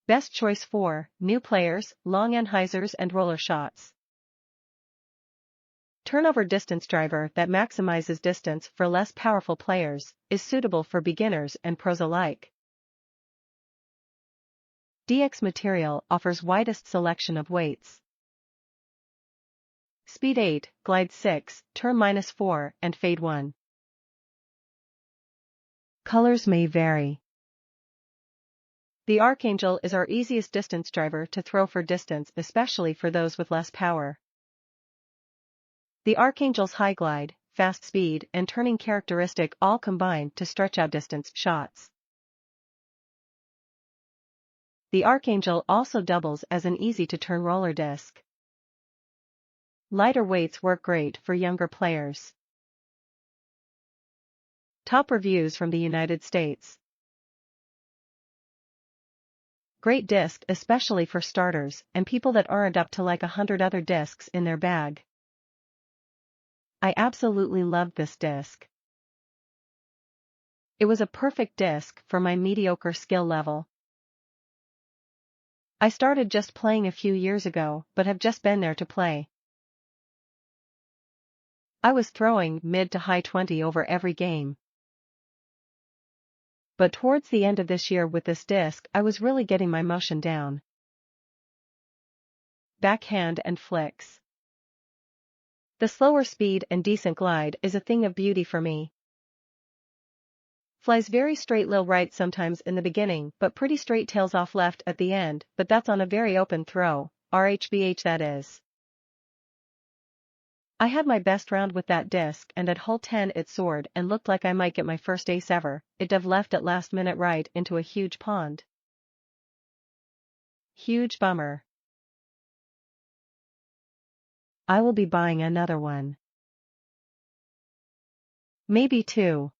Best choice for new players, long Anhyzers and Roller shots. Turnover distance driver that maximizes distance for less powerful players, is suitable for beginners and pros alike. DX material offers widest selection of weights. Speed 8, glide 6, turn -4, and fade 1. Colors may vary. The Archangel is our easiest distance driver to throw for distance, especially for those with less power. The Archangel's high glide, fast speed, and turning characteristic all combine to stretch out distance shots. The Archangel also doubles as an easy-to-turn roller disc. Lighter weights work great for younger players. Top reviews from the United States. Great disc especially for starters and people that aren't up to like 100 other discs in their bag. I absolutely loved this disc. It was a perfect disc for my mediocre skill level. I started just playing a few years ago, but have just been there to play. I was throwing mid to high 20 over every game. But towards the end of this year with this disc I was really getting my motion down. Backhand and flicks. The slower speed and decent glide is a thing of beauty for me. Flies very straight low right sometimes in the beginning but pretty straight tails off left at the end, but that's on a very open throw, Rhbh that is. I had my best round with that disc and at hole 10 it soared and looked like I might get my first ace ever. It dove left at last minute right into a huge pond. Huge bummer. I will be buying another one. Maybe two.